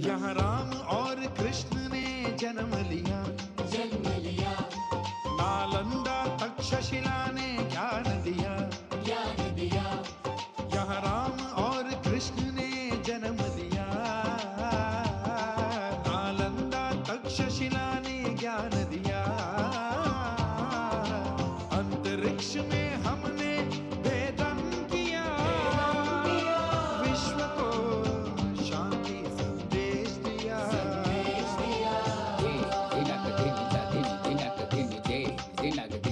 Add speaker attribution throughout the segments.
Speaker 1: यहाँ राम और कृष्ण ने जन्म लिया, नालंदा तक्षशिला ने ज्ञान दिया। यहाँ राम और कृष्ण ने जन्म लिया, नालंदा तक्षशिला ने ज्ञान दिया। अंतरिक्ष में हमने वेदन किया, विश्व को शांति संदेश दिया।
Speaker 2: Dinaka, dinaka, dinaka, dinaka, dinaka, dinaka,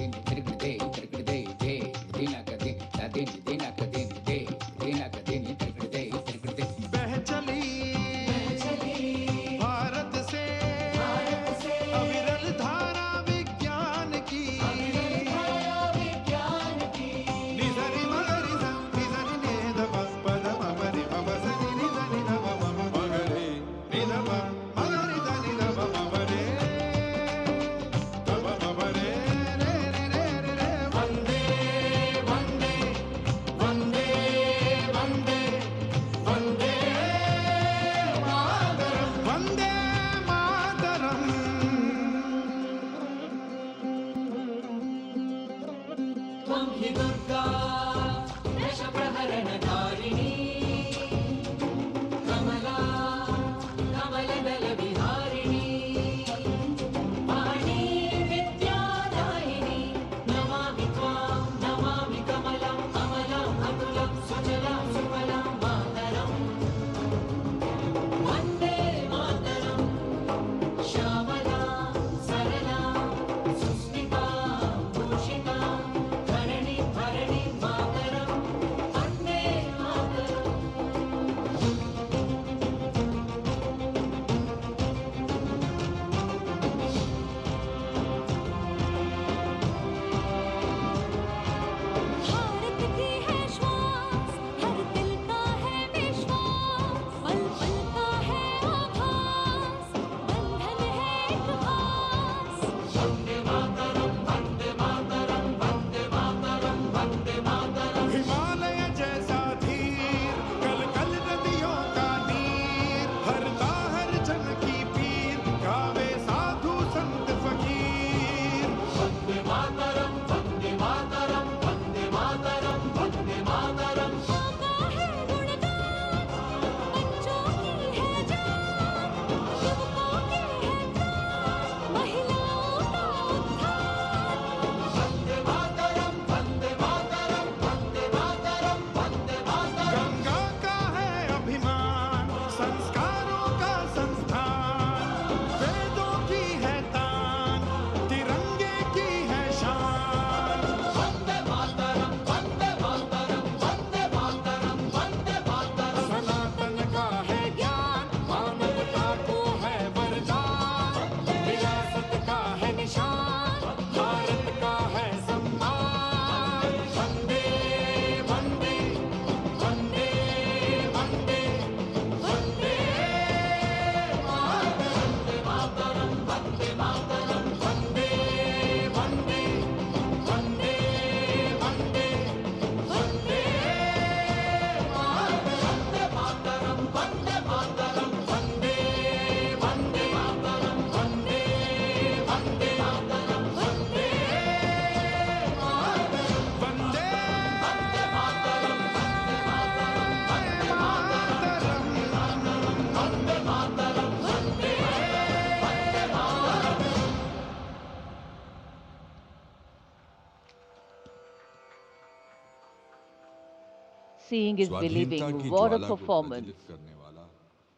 Speaker 2: Seeing is
Speaker 3: स्वाधीनता
Speaker 2: believing.
Speaker 3: की
Speaker 2: What a
Speaker 3: ज्वाला को
Speaker 2: performance.
Speaker 3: प्रज्वलित करने वाला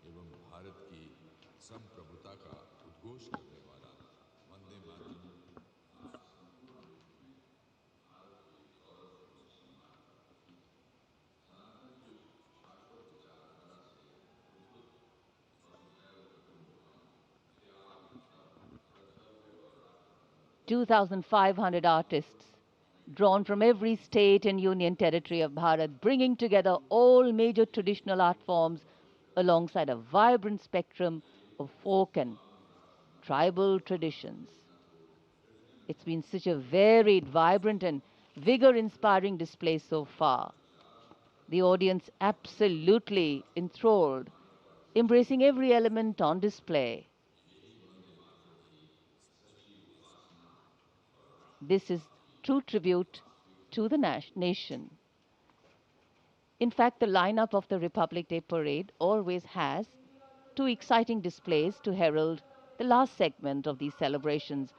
Speaker 3: एवं भारत की संप्रभुता का उद्घोष करने वाला Vande Mataram.
Speaker 2: 2,500 artists drawn from every state and union territory of Bharat, bringing together all major traditional art forms alongside a vibrant spectrum of folk and tribal traditions. It's been such a varied, vibrant and vigor-inspiring display so far. The audience absolutely enthralled, embracing every element on display. This is true tribute to the nation. In fact, the lineup of the Republic Day Parade always has two exciting displays to herald the last segment of these celebrations.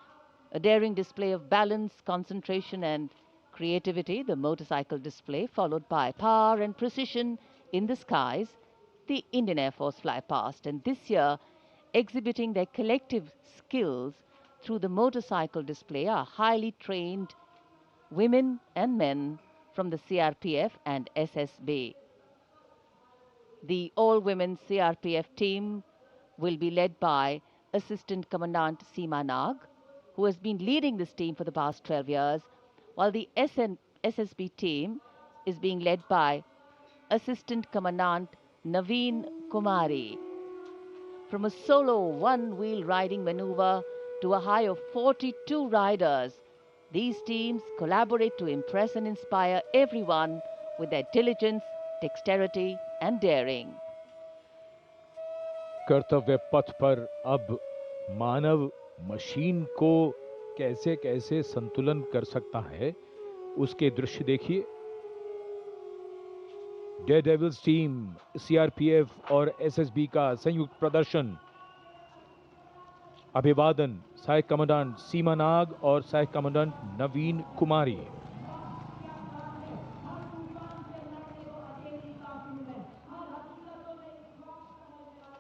Speaker 2: A daring display of balance, concentration and creativity, the motorcycle display, followed by power and precision in the skies, the Indian Air Force fly past. And this year, exhibiting their collective skills through the motorcycle display are highly trained women and men from the CRPF and SSB. The all-women CRPF team will be led by Assistant Commandant Seema Nag, who has been leading this team for the past 12 years, while the SSB team is being led by Assistant Commandant Naveen Kumari. From a solo one-wheel riding maneuver to a high of 42 riders, these teams collaborate to impress and inspire everyone with their diligence, dexterity and daring.
Speaker 4: कर्तव्य पथ पर अब मानव machine को कैसे कैसे संतुलन कर सकता है, उसके दृश्य देखिए। डेयरडेविल्स टीम, सीआरपीएफ और एसएसबी का संयुक्त प्रदर्शन। अभिवादन सहायक कमांडेंट सीमा नाग और सहायक commandant Naveen Kumari.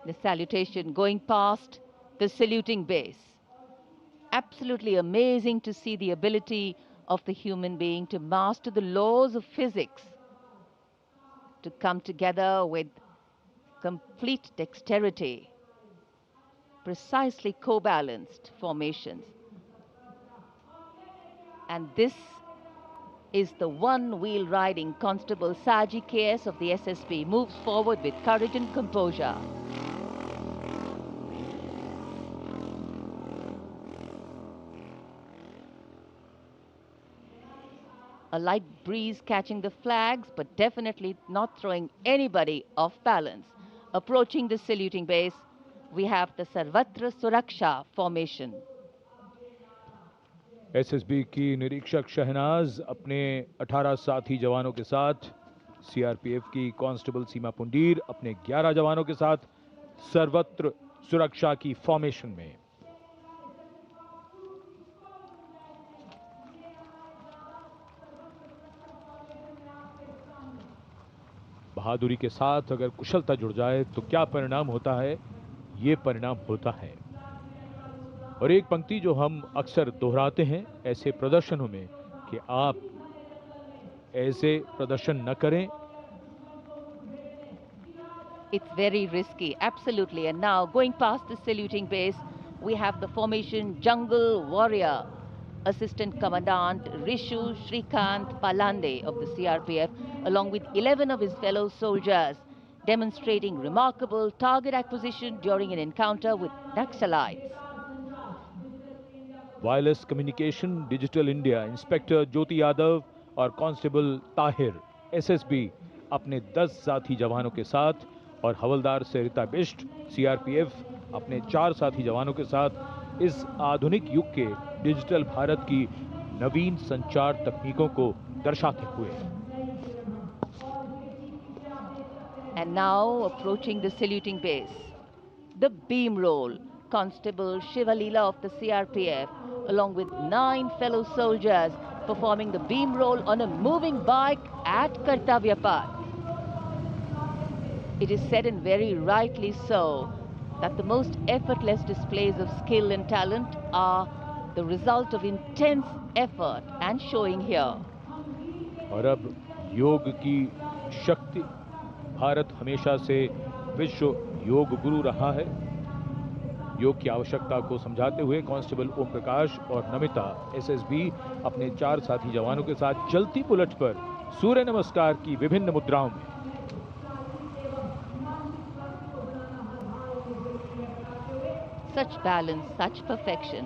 Speaker 2: The salutation going past the saluting base. Absolutely amazing to see the ability of the human being to master the laws of physics, to come together with complete dexterity, precisely co-balanced formations. And this is the one-wheel riding Constable Saji KS of the SSB, moves forward with courage and composure. A light breeze catching the flags, but definitely not throwing anybody off balance. Approaching the saluting base, we have the Sarvatra Suraksha formation.
Speaker 4: SSB की निरीक्षक शहनाज अपने 18 साथी जवानों के साथ, CRPF की constable सीमा पुंडीर अपने 11 जवानों के साथ सर्वत्र सुरक्षा की फॉर्मेशन में। बहादुरी के साथ अगर कुशलता जुड़ जाए तो क्या परिणाम होता है, ये परिणाम होता है। और एक पंक्ति जो हम अक्सर दोहराते हैं ऐसे प्रदर्शनों में कि आप ऐसे प्रदर्शन न करें।
Speaker 2: It's very risky, absolutely. And now going past the saluting base, we have the formation Jungle Warrior. Assistant Commandant Rishu Shrikant Palande of the CRPF, along with 11 of his fellow soldiers, demonstrating remarkable target acquisition during an encounter with Naxalites.
Speaker 4: Wireless communication digital India inspector Jyoti Yadav और constable Tahir SSB अपने 10 साथी जवानों के साथ और हवलदार सरिता Bisht CRPF अपने 4 साथी जवानों के साथ इस आधुनिक युग के डिजिटल भारत की नवीन संचार तकनीकों को दर्शाते हुए।
Speaker 2: And now approaching the saluting base, the beam roll. Constable Shivalila of the CRPF, along with 9 fellow soldiers, performing the beam roll on a moving bike at Kartavya Path. It is said, and very rightly so, that the most effortless displays of skill and talent are the result of intense effort and showing here.
Speaker 4: और अब योग की शक्ति, भारत हमेशा से विश्व योग गुरु रहा है। योग की आवश्यकता को समझाते हुए कांस्टेबल ओम प्रकाश और नमिता एसएसबी अपने 4 साथी जवानों के साथ चलती बुलेट पर सूर्य नमस्कार की विभिन्न मुद्राओं में।
Speaker 2: Such balance, such perfection.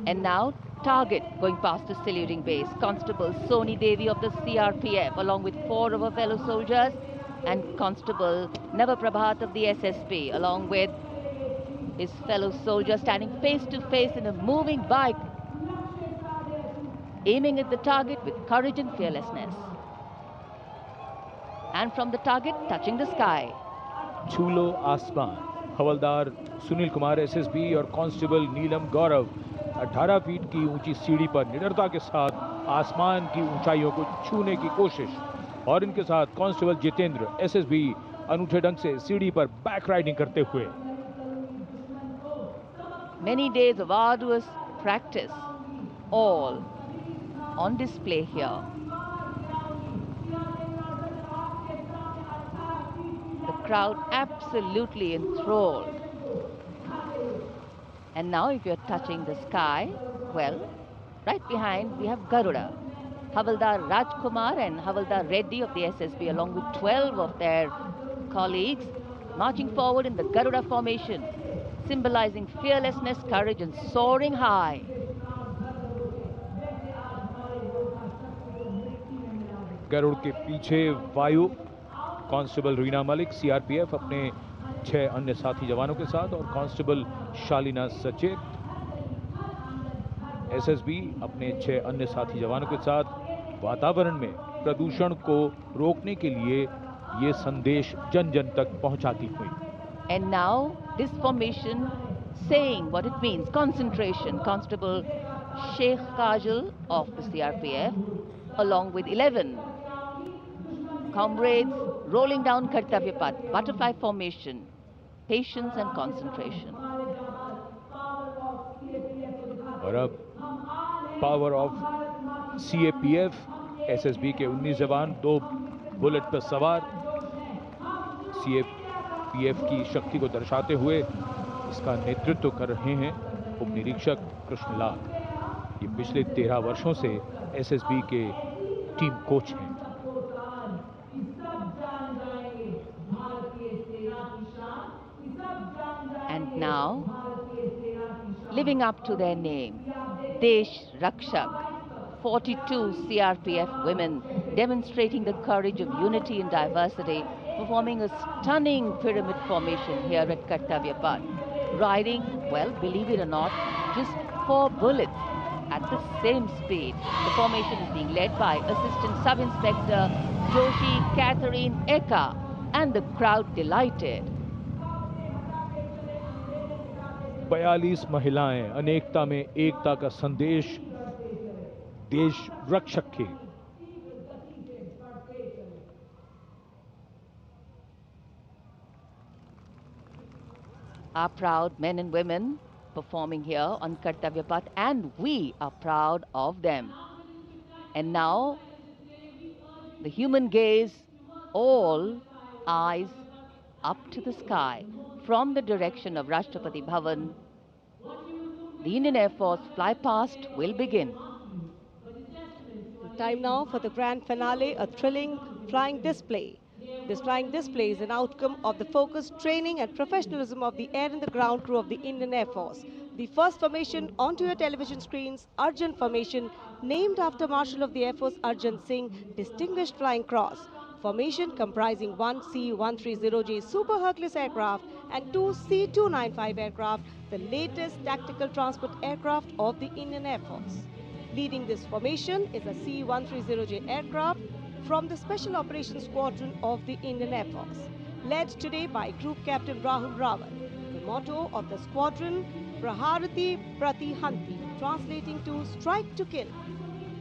Speaker 2: And now, target going past the saluting base. Constable Soni Devi of the CRPF, along with 4 of her fellow soldiers, and Constable Navaprabhat of the SSB, along with his fellow soldier, standing face to face in a moving bike, aiming at the target with courage and fearlessness. And from the target, touching the sky.
Speaker 4: छूलो आसमान। हवलदार Sunil Kumar SSB और constable नीलम गौरव 18 feet की ऊंची सीढ़ी पर निडरता के साथ आसमान की ऊंचाइयों को छूने की कोशिश, और इनके साथ कांस्टेबल जितेंद्र एसएसबी अनूठे ढंग से सीढ़ी पर बैक राइडिंग करते हुए।
Speaker 2: Many days of arduous practice, all on display here. The crowd absolutely enthralled. And now if you're touching the sky, well, right behind we have Garuda. Havaldar Rajkumar and Havaldar Reddy of the SSB, along with 12 of their colleagues, marching forward in the Garuda formation, symbolizing fearlessness, courage and soaring high.
Speaker 4: Garuda के पीछे वायु, constable Reena Malik CRPF अपने 6 अन्य साथी जवानों के साथ, और कांस्टेबल शालीना सचेत एसएसबी अपने 6 अन्य साथी जवानों के साथ वातावरण में प्रदूषण को रोकने के लिए ये संदेश जन जन तक पहुंचाती हुई।
Speaker 2: And now this formation saying what it means, concentration. Constable Sheikh Kajal of the CRPF, along with 11 comrades, rolling down Kartavya Path, butterfly formation, patience and concentration.
Speaker 4: और अब पावर ऑफ सीएपीएफ, एसएसबी के 19 जवान 2 bullet पर सवार, CAPF की शक्ति को दर्शाते हुए इसका नेतृत्व कर रहे हैं उप निरीक्षक कृष्णलाल। ये पिछले 13 वर्षों से एसएसबी के टीम कोच हैं।
Speaker 2: And now, living up to their name, Desh Rakshak, 42 CRPF women demonstrating the courage of unity and diversity, performing a stunning pyramid formation here at Kartavya Path. Riding, well, believe it or not, just 4 bullets at the same speed. The formation is being led by Assistant Sub-Inspector Joshi Catherine Eka, and the crowd delighted.
Speaker 4: 42 महिलाएं, अनेकता में एकता का संदेश, देश रक्षक के।
Speaker 2: Our proud men and women performing here on Kartavya Path, and we are proud of them. And now, the human gaze, all eyes up to the sky from the direction of Rashtrapati Bhavan. The Indian Air Force fly past will begin.
Speaker 5: Time now for the grand finale, a thrilling flying display. This flying display is an outcome of the focused training and professionalism of the air and the ground crew of the Indian Air Force. The first formation onto your television screens, Arjun Formation, named after Marshal of the Air Force Arjun Singh, Distinguished Flying Cross. Formation comprising 1 C-130J Super Hercules aircraft and 2 C-295 aircraft, the latest tactical transport aircraft of the Indian Air Force. Leading this formation is a C-130J aircraft from the Special Operations Squadron of the Indian Air Force, led today by Group Captain Rahul Rawat. The motto of the squadron, Praharati Pratihanti, translating to strike to kill.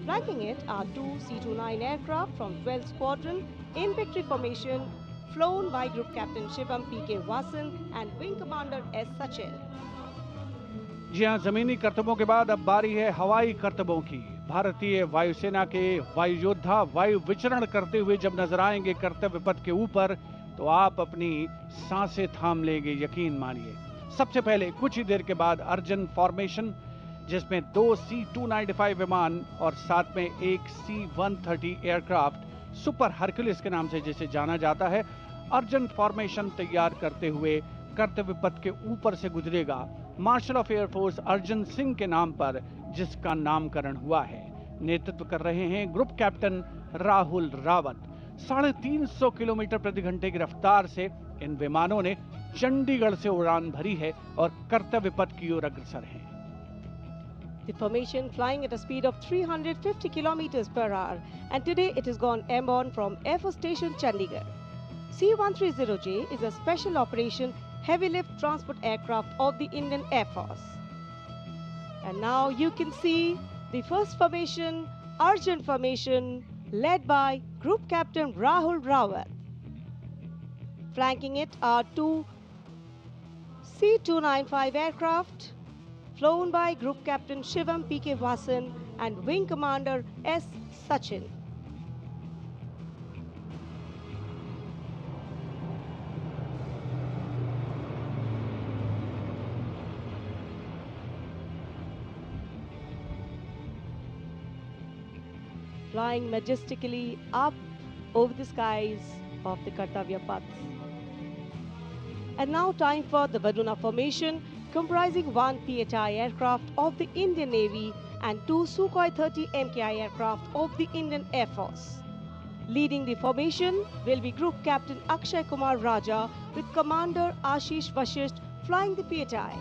Speaker 5: Flanking it are 2 C-29 aircraft from 12th Squadron in victory formation, flown by Group Captain Shivam P.K. Vasan and Wing Commander S. Sachin.
Speaker 1: जी हाँ, जमीनी करतबों के बाद अब बारी है हवाई करतबों की। भारतीय वायुसेना के वायु योद्धा वायु विचरण करते हुए जब नजर आएंगे कर्तव्य पथ के ऊपर, तो आप अपनी सांसें थाम लेंगे, यकीन मानिए। सबसे पहले कुछ ही देर के बाद अर्जन फॉर्मेशन, जिसमें 2 C-295 विमान और साथ में एक C-130 एयरक्राफ्ट सुपर हरक्यूलिस के नाम से जिसे जाना जाता है, अर्जन फॉर्मेशन तैयार करते हुए कर्तव्य पथ के ऊपर से गुजरेगा। Marshal of air force Arjan Singh के नाम पर जिसका नामकरण हुआ है। नेतृत्व कर रहे हैं group captain Rahul Rawat. 350 kilometre प्रति घंटे की रफ्तार से इन विमानों ने चंडीगढ़ से उड़ान भरी है और कर्तव्य पथ की ओर अग्रसर हैं।
Speaker 5: The formation flying at a speed of 350 kilometers per hour, and today it has gone airborne from Air Force Station Chandigarh. C-130J is a special operation heavy lift transport aircraft of the Indian Air Force. And now you can see the first formation, Arjun formation, led by Group Captain Rahul Rawat. Flanking it are 2 C-295 aircraft, flown by Group Captain Shivam P.K. Vasan and Wing Commander S. Sachin. Flying majestically up over the skies of the Kartavya Paths. And now time for the Varuna formation, comprising 1 PHI aircraft of the Indian Navy and 2 Sukhoi 30 MKI aircraft of the Indian Air Force. Leading the formation will be Group Captain Akshay Kumar Raja with Commander Ashish Vashisht flying the PHI,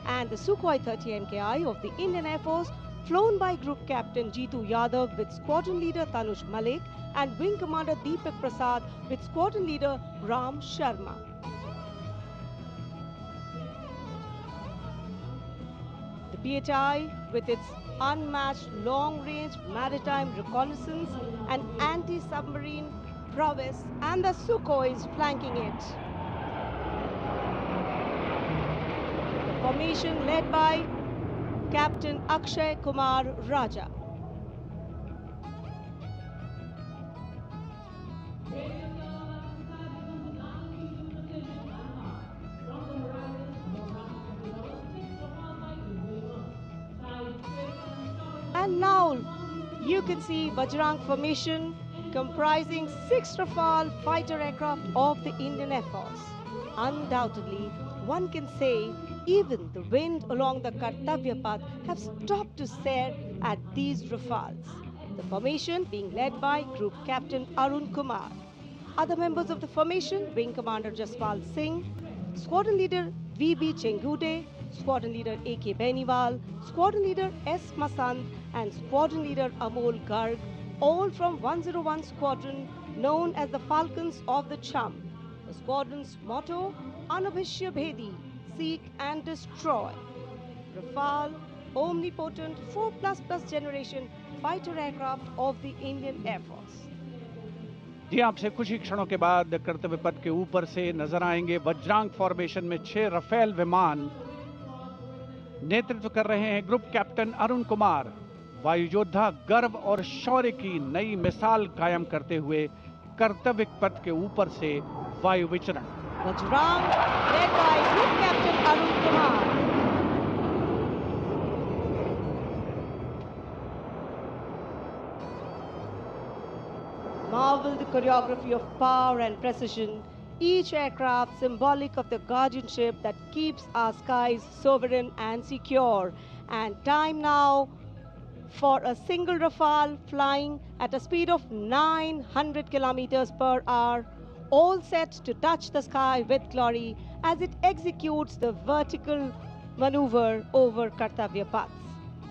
Speaker 5: and the Sukhoi 30 MKI of the Indian Air Force flown by Group Captain Jeetu Yadav with Squadron Leader Tanush Malik and Wing Commander Deepak Prasad with Squadron Leader Ram Sharma. The PHI, with its unmatched long-range maritime reconnaissance and anti-submarine prowess, and the Sukhois flanking it. The formation led by Captain Akshay Kumar Raja. And now you can see Bajrang formation comprising 6 Rafale fighter aircraft of the Indian Air Force. Undoubtedly, one can say even the wind along the Kartavya Path have stopped to stare at these Rafales. The formation being led by Group Captain Arun Kumar. Other members of the formation, Wing Commander Jaspal Singh, Squadron Leader V.B. Chengude, Squadron Leader A.K. Beniwal, Squadron Leader S. Masand, and Squadron Leader Amol Garg, all from 101 Squadron known as the Falcons of the Chum. The squadron's motto, Anubhishya Bhedi, seek and destroy. Rafale, omnipotent 4++ generation fighter aircraft of the Indian Air Force.
Speaker 1: जी, आपसे कुछ ही क्षणों के बाद कर्तव्य पथ के ऊपर से नजर आएंगे वज्रांग फॉर्मेशन में 6 रफेल विमान। नेतृत्व कर रहे हैं ग्रुप कैप्टन अरुण कुमार। वायु योद्धा गर्व और शौर्य की नई मिसाल कायम करते हुए कर्तव्य पथ के ऊपर से वायु विचरण।
Speaker 5: Vajrang, led by Group Captain Arun Kumar. Marvel the choreography of power and precision, each aircraft symbolic of the guardianship that keeps our skies sovereign and secure. And time now for a single Rafale flying at a speed of 900 kilometers per hour, all set to touch the sky with glory as it executes the vertical maneuver over Kartavya Paths.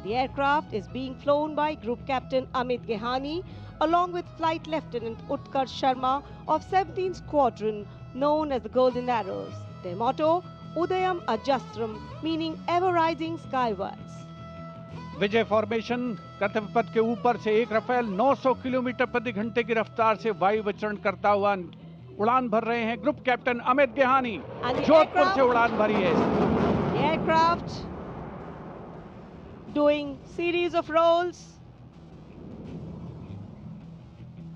Speaker 5: The aircraft is being flown by Group Captain Amit Gehani along with Flight Lieutenant Utkarsh Sharma of 17th Squadron known as the Golden Arrows. Their motto, Udayam Ajastram, meaning ever rising skywards.
Speaker 1: Vijay formation कर्तव्य पथ के ऊपर से एक Rafale 900 kilometre प्रति घंटे की रफ्तार से वायु विचरण करता हुआ उड़ान भर रहे हैं group captain Amit Gehani.
Speaker 5: And the
Speaker 1: Jodhpur से
Speaker 5: aircraft-
Speaker 1: उड़ान भरी है।
Speaker 5: The aircraft doing series of rolls,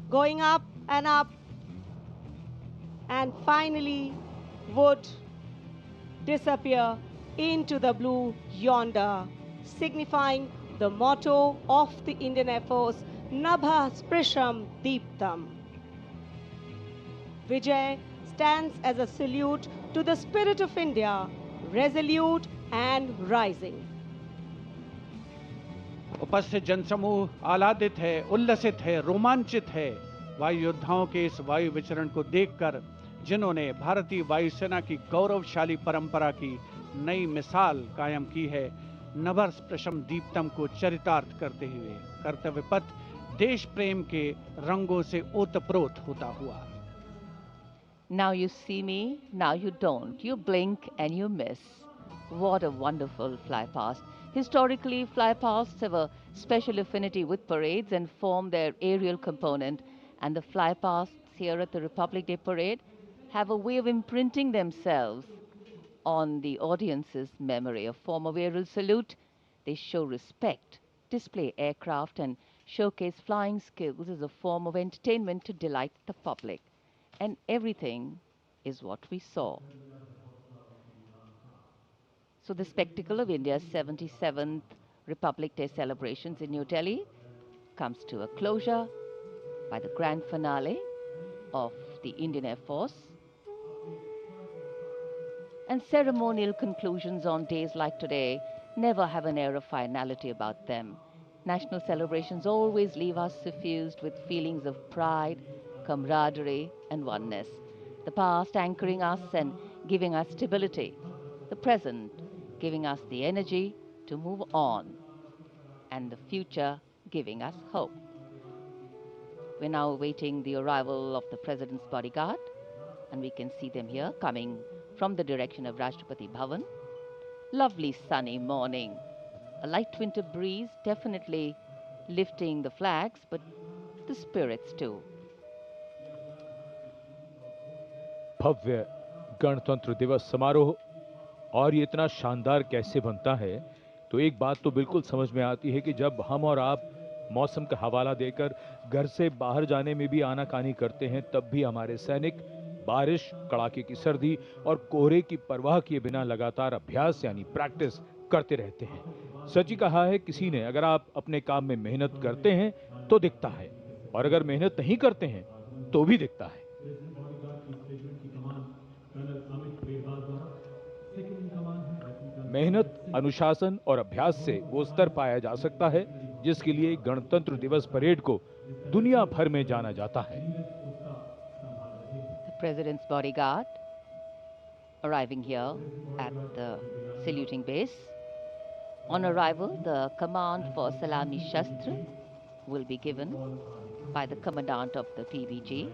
Speaker 5: going up, and finally would disappear into the blue yonder, signifying the motto of the Indian Air Force, Nabha Sprisham Deeptam. Vijay stands as a salute to the spirit of India, resolute and rising.
Speaker 1: उपस्थित जनसमूह आह्लादित है, उल्लसित है, रोमांचित है वायु योद्धाओं के इस वायु विचरण को देखकर, जिन्होंने भारतीय वायुसेना की गौरवशाली परंपरा की नई मिसाल कायम की है। नभः स्पृशम दीप्तम को चरितार्थ करते हुए कर्तव्य पथ देश प्रेम के रंगों से ओतप्रोत होता हुआ।
Speaker 2: Now you see me, now you don't. You blink and you miss. What a wonderful flypast. Historically, flypasts have a special affinity with parades and form their aerial component. And the flypasts here at the Republic Day Parade have a way of imprinting themselves on the audience's memory. A form of aerial salute. They show respect, display aircraft, and showcase flying skills as a form of entertainment to delight the public. And everything is what we saw. So the spectacle of India's 77th Republic Day celebrations in New Delhi comes to a closure by the grand finale of the Indian Air Force. And ceremonial conclusions on days like today never have an air of finality about them. National celebrations always leave us suffused with feelings of pride, camaraderie and oneness. The past anchoring us and giving us stability. The present giving us the energy to move on. And the future giving us hope. We're now awaiting the arrival of the President's bodyguard. And we can see them here coming from the direction of Rashtrapati Bhavan. Lovely sunny morning. A light winter breeze definitely lifting the flags, but the spirits too.
Speaker 4: भव्य गणतंत्र दिवस समारोह, और ये इतना शानदार कैसे बनता है, तो एक बात तो बिल्कुल समझ में आती है कि जब हम और आप मौसम का हवाला देकर घर से बाहर जाने में भी आनाकानी करते हैं, तब भी हमारे सैनिक बारिश, कड़ाके की सर्दी और कोहरे की परवाह किए बिना लगातार अभ्यास यानी प्रैक्टिस करते रहते हैं। सच ही कहा है किसी ने, अगर आप अपने काम में मेहनत करते हैं तो दिखता है, और अगर मेहनत नहीं करते हैं तो भी दिखता है। मेहनत, अनुशासन और अभ्यास से वो स्तर पाया जा सकता है जिसके लिए गणतंत्र दिवस परेड को दुनिया भर में जाना जाता है।
Speaker 2: The President's bodyguard arriving here at the saluting base. On arrival, the command for Salami Shastra will be given by the commandant of the PVG,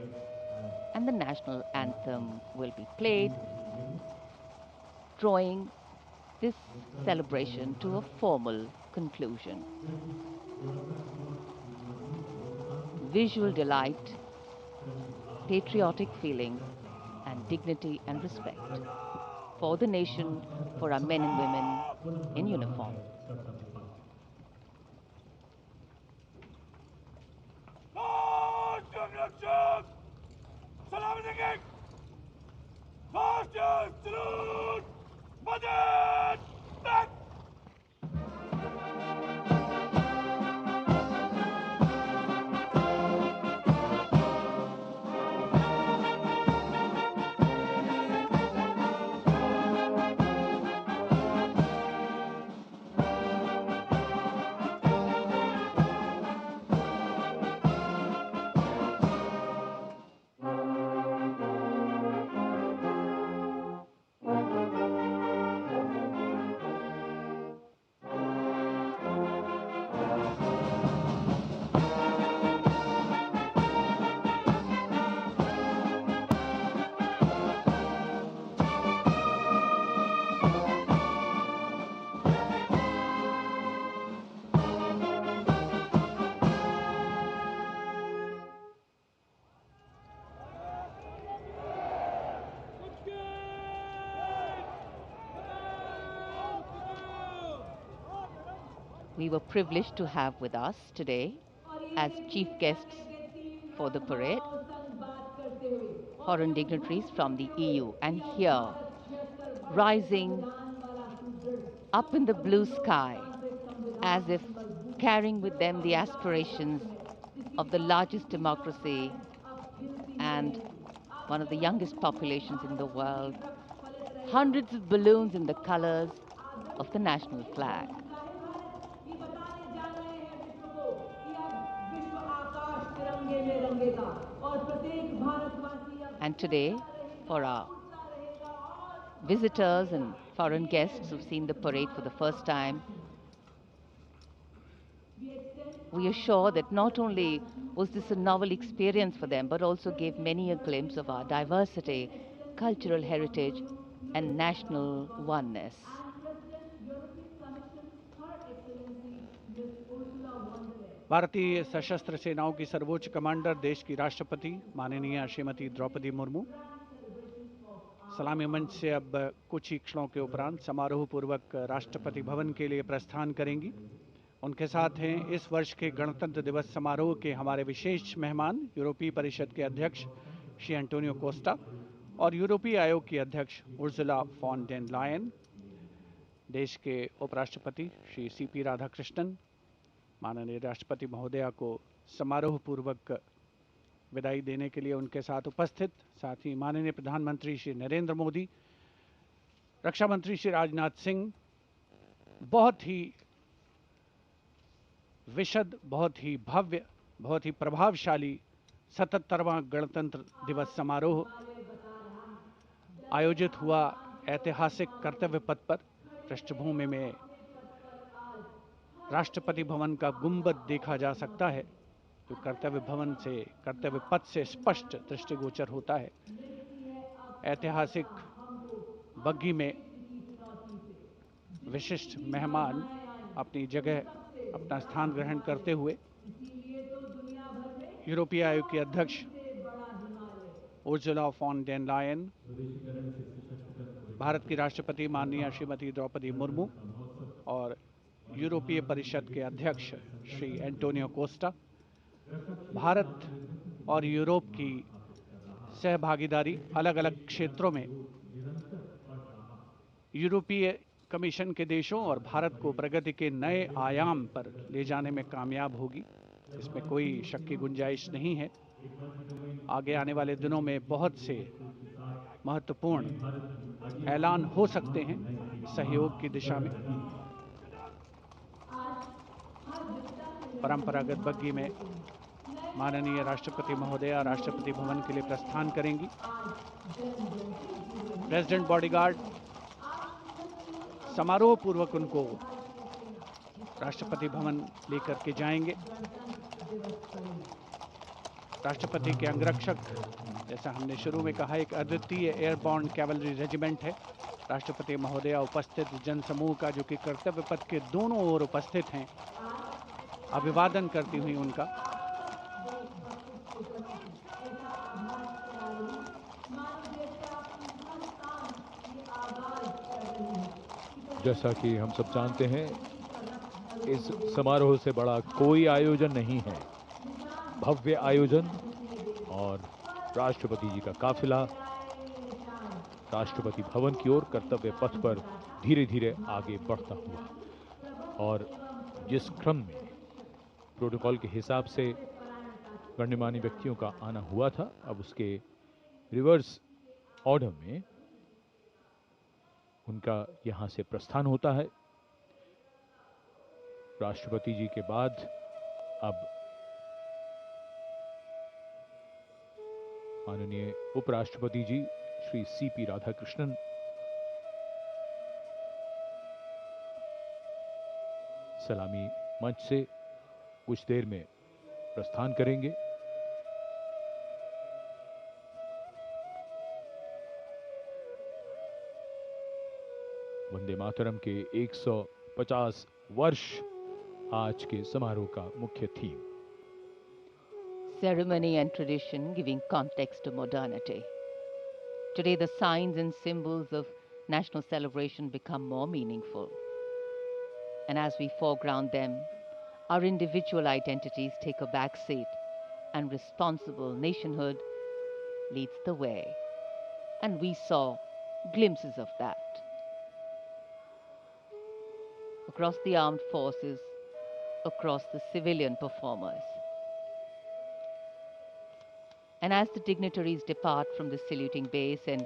Speaker 2: and the national anthem will be played, drawing this celebration to a formal conclusion. Visual delight, patriotic feeling, and dignity and respect for the nation, for our men and women in uniform. we were privileged to have with us today as chief guests for the parade, foreign dignitaries from the EU. And here, rising up in the blue sky, as if carrying with them the aspirations of the largest democracy and one of the youngest populations in the world, hundreds of balloons in the colors of the national flag. And today, for our visitors and foreign guests who've seen the parade for the first time, we are sure that not only was this a novel experience for them, but also gave many a glimpse of our diversity, cultural heritage, and national oneness.
Speaker 1: भारतीय सशस्त्र सेनाओं की सर्वोच्च commander देश की राष्ट्रपति माननीय श्रीमती द्रौपदी मुर्मू सलामी मंच से अब कुछ ही क्षणों के उपरांत समारोह पूर्वक राष्ट्रपति भवन के लिए प्रस्थान करेंगी। उनके साथ हैं इस वर्ष के गणतंत्र दिवस समारोह के हमारे विशेष मेहमान यूरोपीय परिषद के अध्यक्ष श्री एंटोनियो कोस्टा और यूरोपीय आयोग की अध्यक्ष उर्सुला फॉन डेर लायन, देश के उपराष्ट्रपति श्री सीपी राधाकृष्णन, माननीय राष्ट्रपति महोदया को समारोह पूर्वक विदाई देने के लिए उनके साथ उपस्थित, साथ ही माननीय प्रधानमंत्री श्री नरेंद्र मोदी, रक्षा मंत्री श्री राजनाथ सिंह, बहुत ही विशद, बहुत ही भव्य, बहुत ही प्रभावशाली 77वां गणतंत्र दिवस समारोह आयोजित हुआ ऐतिहासिक कर्तव्य पथ पर। पृष्ठभूमि में राष्ट्रपति भवन का गुंबद देखा जा सकता है, जो कर्तव्य भवन से, कर्तव्य पथ से स्पष्ट दृष्टिगोचर होता है। ऐतिहासिक बग्गी में विशिष्ट मेहमान अपनी जगह, अपना स्थान ग्रहण करते हुए यूरोपीय आयोग के अध्यक्ष Ursula von der Leyen, Bharat की राष्ट्रपति माननीय श्रीमती द्रौपदी मुर्मू और यूरोपीय परिषद के अध्यक्ष श्री एंटोनियो कोस्टा, भारत और यूरोप की सहभागीदारी अलग अलग क्षेत्रों में यूरोपीय कमीशन के देशों और भारत को प्रगति के नए आयाम पर ले जाने में कामयाब होगी, इसमें कोई शक की गुंजाइश नहीं है। आगे आने वाले दिनों में बहुत से महत्वपूर्ण ऐलान हो सकते हैं सहयोग की दिशा में। परंपरागत बग्गी में माननीय राष्ट्रपति महोदया राष्ट्रपति भवन के लिए प्रस्थान करेंगी। प्रेसिडेंट बॉडीगार्ड समारोह पूर्वक उनको राष्ट्रपति भवन लेकर के जाएंगे। राष्ट्रपति के अंगरक्षक, जैसा हमने शुरू में कहा, एक अद्वितीय एयरबॉर्न कैवलरी रेजिमेंट है। राष्ट्रपति महोदया उपस्थित जनसमूह का, जो कि कर्तव्य पथ के दोनों ओर उपस्थित हैं, अभिवादन करती हुई उनका
Speaker 4: जैसा कि हम सब जानते हैं, इस समारोह से बड़ा कोई आयोजन नहीं है। भव्य आयोजन और राष्ट्रपति जी का काफिला राष्ट्रपति भवन की ओर कर्तव्य पथ पर धीरे धीरे आगे बढ़ता हुआ, और जिस क्रम में प्रोटोकॉल के हिसाब से गणमान्य व्यक्तियों का आना हुआ था, अब उसके रिवर्स ऑर्डर में उनका यहां से प्रस्थान होता है। राष्ट्रपति जी के बाद अब माननीय उपराष्ट्रपति जी श्री सीपी राधाकृष्णन सलामी मंच से कुछ देर में प्रस्थान करेंगे। वंदे मातरम के 150 वर्ष आज के समारोह का मुख्य theme.
Speaker 2: Ceremony and tradition giving context to modernity. Today, the signs and symbols of national celebration become more meaningful. And as we foreground them, our individual identities take a back seat, and responsible nationhood leads the way. And we saw glimpses of that across the armed forces, across the civilian performers. And as the dignitaries depart from the saluting base and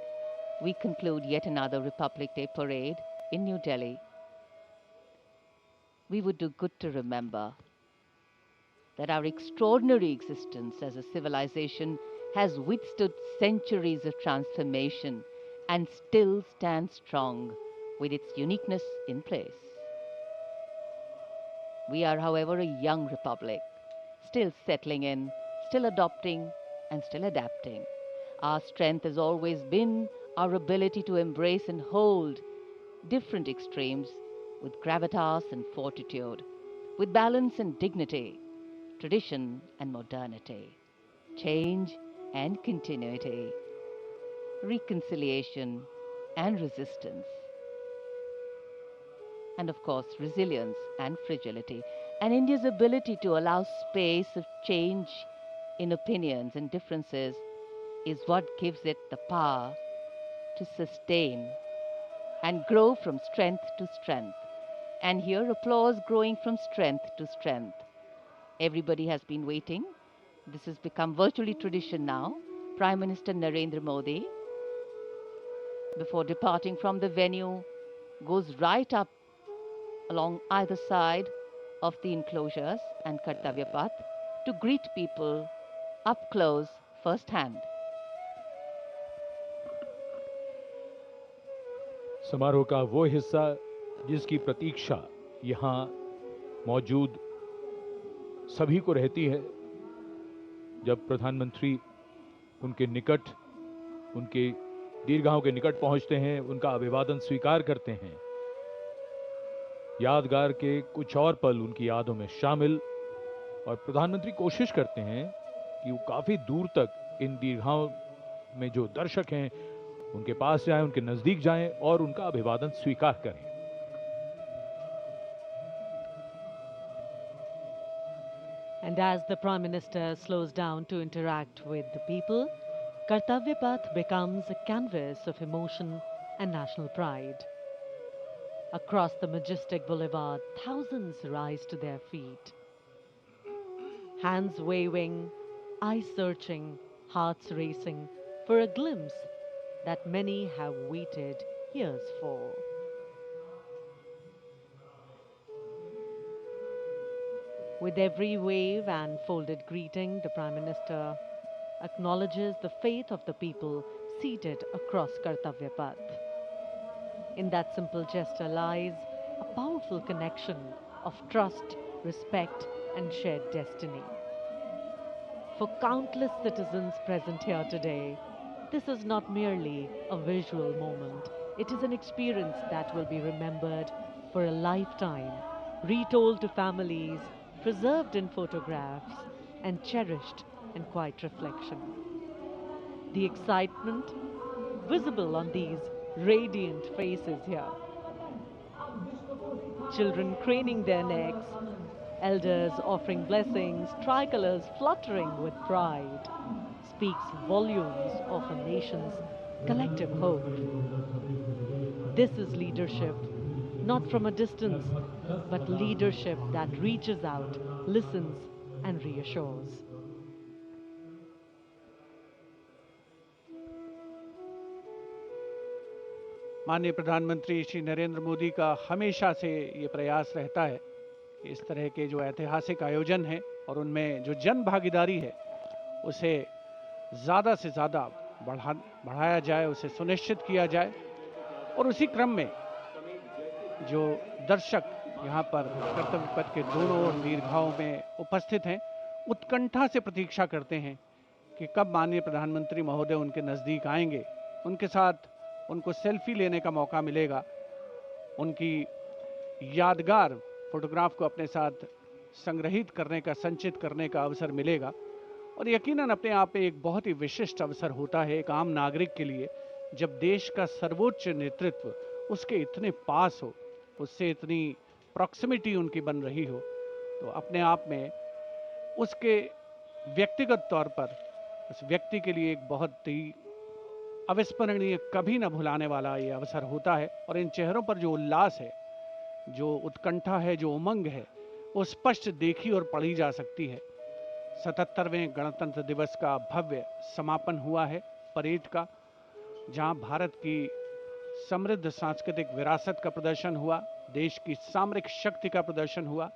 Speaker 2: we conclude yet another Republic Day parade in New Delhi, we would do good to remember that our extraordinary existence as a civilization has withstood centuries of transformation and still stands strong with its uniqueness in place. We are, however, a young republic, still settling in, still adopting, and still adapting. Our strength has always been our ability to embrace and hold different extremes with gravitas and fortitude, with balance and dignity, tradition and modernity, change and continuity, reconciliation and resistance, and of course resilience and fragility. And India's ability to allow space of change in opinions and differences is what gives it the power to sustain and grow from strength to strength. And here applause growing from strength to strength. Everybody has been waiting. This has become virtually tradition now. Prime Minister Narendra Modi, before departing from the venue, goes right up along either side of the enclosures and Kartavya Path to greet people up close firsthand.
Speaker 4: समारोह का वो हिस्सा जिसकी प्रतीक्षा यहाँ मौजूद सभी को रहती है, जब प्रधानमंत्री उनके निकट, उनके दीर्घाओं के निकट पहुंचते हैं, उनका अभिवादन स्वीकार करते हैं। यादगार के कुछ और पल उनकी यादों में शामिल, और प्रधानमंत्री कोशिश करते हैं कि वो काफी दूर तक इन दीर्घाओं में जो दर्शक हैं उनके पास जाएं, उनके नजदीक जाएं और उनका अभिवादन स्वीकार करें।
Speaker 6: And as the Prime Minister slows down to interact with the people, Kartavya Path becomes a canvas of emotion and national pride. Across the majestic boulevard, thousands rise to their feet. Hands waving, eyes searching, hearts racing for a glimpse that many have waited years for. With every wave and folded greeting, the Prime Minister acknowledges the faith of the people seated across Kartavya Path. In that simple gesture lies a powerful connection of trust, respect, and shared destiny. For countless citizens present here today, this is not merely a visual moment. It is an experience that will be remembered for a lifetime, retold to families, preserved in photographs, and cherished in quiet reflection. The excitement visible on these radiant faces here. Children craning their necks, elders offering blessings, tricolors fluttering with pride, speaks volumes of a nation's collective hope. This is leadership, not from a distance, but leadership that reaches out, listens, and reassures.
Speaker 1: माननीय प्रधानमंत्री श्री नरेंद्र मोदी का हमेशा से ये प्रयास रहता है कि इस तरह के जो ऐतिहासिक आयोजन हैं और उनमें जो जन भागीदारी है उसे ज़्यादा से ज़्यादा बढ़ाया जाए, उसे सुनिश्चित किया जाए। और उसी क्रम में जो दर्शक यहाँ पर कर्तव्य पथ के दोनों दीर्घाओं में उपस्थित हैं, उत्कंठा से प्रतीक्षा करते हैं कि कब माननीय प्रधानमंत्री महोदय उनके नज़दीक आएंगे, उनके साथ उनको सेल्फी लेने का मौका मिलेगा, उनकी यादगार फोटोग्राफ को अपने साथ संग्रहित करने का, संचित करने का अवसर मिलेगा। और यकीनन अपने आप में एक बहुत ही विशिष्ट अवसर होता है एक आम नागरिक के लिए, जब देश का सर्वोच्च नेतृत्व उसके इतने पास हो, उससे इतनी प्रॉक्सिमिटी उनकी बन रही हो, तो अपने आप में उसके व्यक्तिगत तौर पर उस व्यक्ति के लिए एक बहुत ही अविस्मरणीय, कभी न भुलाने वाला ये अवसर होता है। और इन चेहरों पर जो उल्लास है, जो उत्कंठा है, जो उमंग है, वो स्पष्ट देखी और पढ़ी जा सकती है। 77वें गणतंत्र दिवस का भव्य समापन हुआ है परेड का, जहां भारत की समृद्ध सांस्कृतिक विरासत का प्रदर्शन हुआ, देश की सामरिक शक्ति का प्रदर्शन हुआ।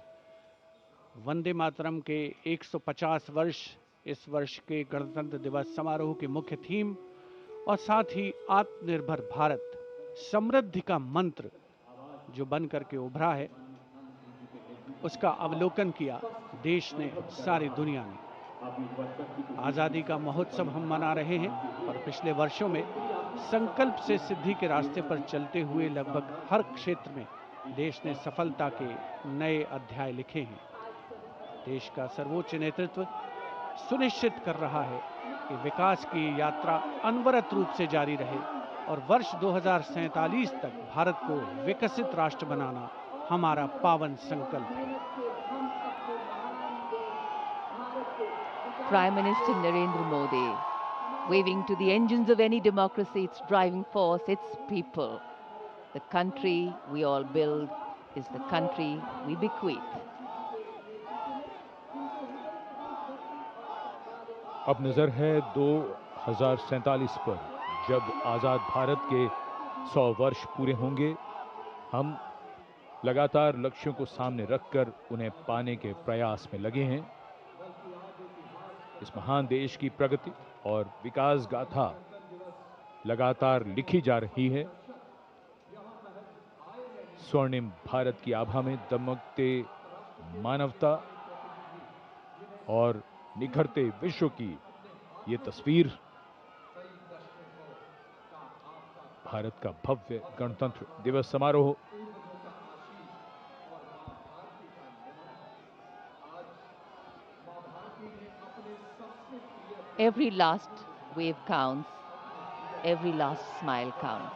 Speaker 1: वंदे मातरम के 150 वर्ष इस वर्ष के गणतंत्र दिवस समारोह की मुख्य थीम, और साथ ही आत्मनिर्भर भारत, समृद्धि का मंत्र जो बन करके उभरा है, उसका अवलोकन किया देश ने, सारी दुनिया ने। आज़ादी का महोत्सव हम मना रहे हैं और पिछले वर्षों में संकल्प से सिद्धि के रास्ते पर चलते हुए लगभग हर क्षेत्र में देश ने सफलता के नए अध्याय लिखे हैं। देश का सर्वोच्च नेतृत्व सुनिश्चित कर रहा है कि विकास की यात्रा अनवरत रूप से जारी रहे और वर्ष 2047 तक भारत को विकसित राष्ट्र बनाना हमारा पावन संकल्प है।
Speaker 2: Prime Minister Narendra Modi, waving to the engines of any democracy, its driving force, its people. The country we all build is the country we bequeath.
Speaker 4: अब नजर है 2047 पर, जब आजाद भारत के 100 वर्ष पूरे होंगे। हम लगातार लक्ष्यों को सामने रखकर उन्हें पाने के प्रयास में लगे हैं। इस महान देश की प्रगति और विकास गाथा लगातार लिखी जा रही है। स्वर्णिम भारत की आभा में दमकते मानवता और निखरते विश्व की ये तस्वीर भारत का भव्य गणतंत्र दिवस समारोह।
Speaker 2: Every last wave counts, every last smile counts.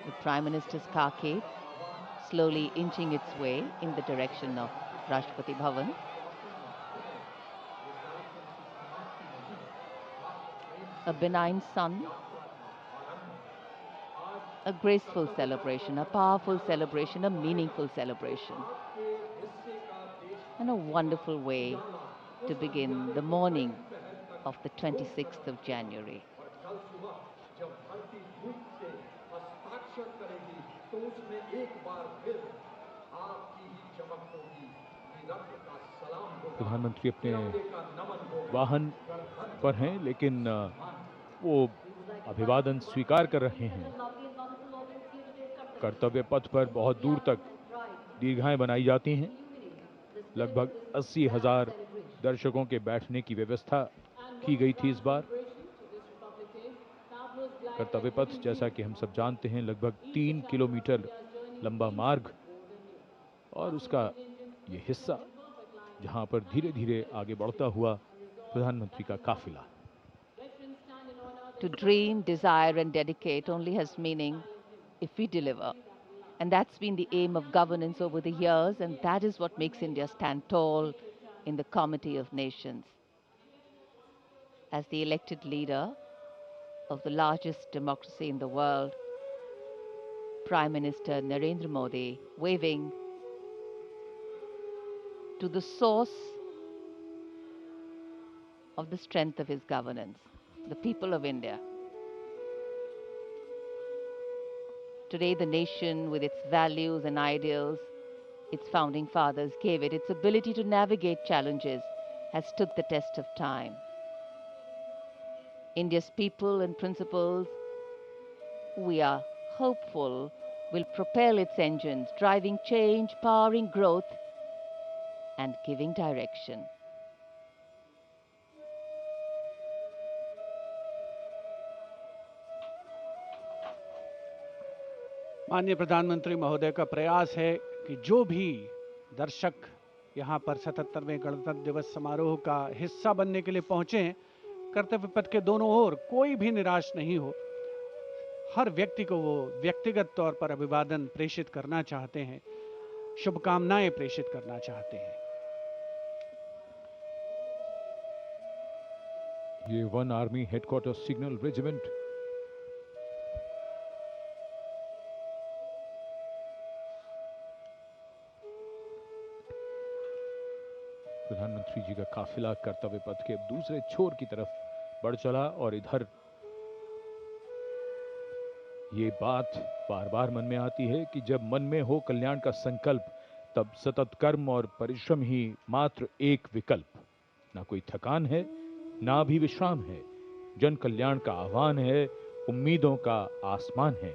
Speaker 2: The Prime Minister's carcade slowly inching its way in the direction of Rashtrapati Bhavan. A benign sun, a graceful celebration, a powerful celebration, a meaningful celebration, and a wonderful way to begin the morning of the 26th of January.
Speaker 4: प्रधानमंत्री अपने वाहन पर हैं, लेकिन वो अभिवादन स्वीकार कर रहे हैं। कर्तव्य पथ पर बहुत दूर तक दीर्घाएं बनाई जाती हैं। लगभग 80,000 दर्शकों के बैठने की व्यवस्था की गई थी इस बार। कर्तव्य पथ, जैसा कि हम सब जानते हैं, लगभग 3 किलोमीटर लंबा मार्ग, और उसका ये हिस्सा जहां पर धीरे धीरे आगे बढ़ता हुआ प्रधानमंत्री का काफिला।
Speaker 2: To dream, desire and dedicate only has meaning if we deliver. And that's been the aim of governance over the years, and that is what makes India stand tall in the Comity of Nations. As the elected leader of the largest democracy in the world, Prime Minister Narendra Modi waving to the source of the strength of his governance, the people of India. Today, the nation, with its values and ideals its founding fathers gave it, its ability to navigate challenges, has stood the test of time. India's people and principles, we are hopeful, will propel its engines, driving change, powering growth, and giving direction.
Speaker 1: माननीय प्रधानमंत्री महोदय का प्रयास है कि जो भी दर्शक यहाँ पर 77वें गणतंत्र दिवस समारोह का हिस्सा बनने के लिए पहुंचे हैं, कर्तव्य पथ के दोनों ओर कोई भी निराश नहीं हो। हर व्यक्ति को वो व्यक्तिगत तौर पर अभिवादन प्रेषित करना चाहते हैं, शुभकामनाएं प्रेषित करना चाहते हैं।
Speaker 4: ये 1 आर्मी हेडक्वार्टर सिग्नल रेजिमेंट प्रधानमंत्री जी का काफिला कर्तव्य पथ के दूसरे छोर की तरफ बढ़ चला और इधर ये बात बार बार मन में आती है कि जब मन में हो कल्याण का संकल्प, तब सतत कर्म और परिश्रम ही मात्र एक विकल्प। ना कोई थकान है, ना भी विश्राम है। जन कल्याण का आह्वान है, उम्मीदों का आसमान है।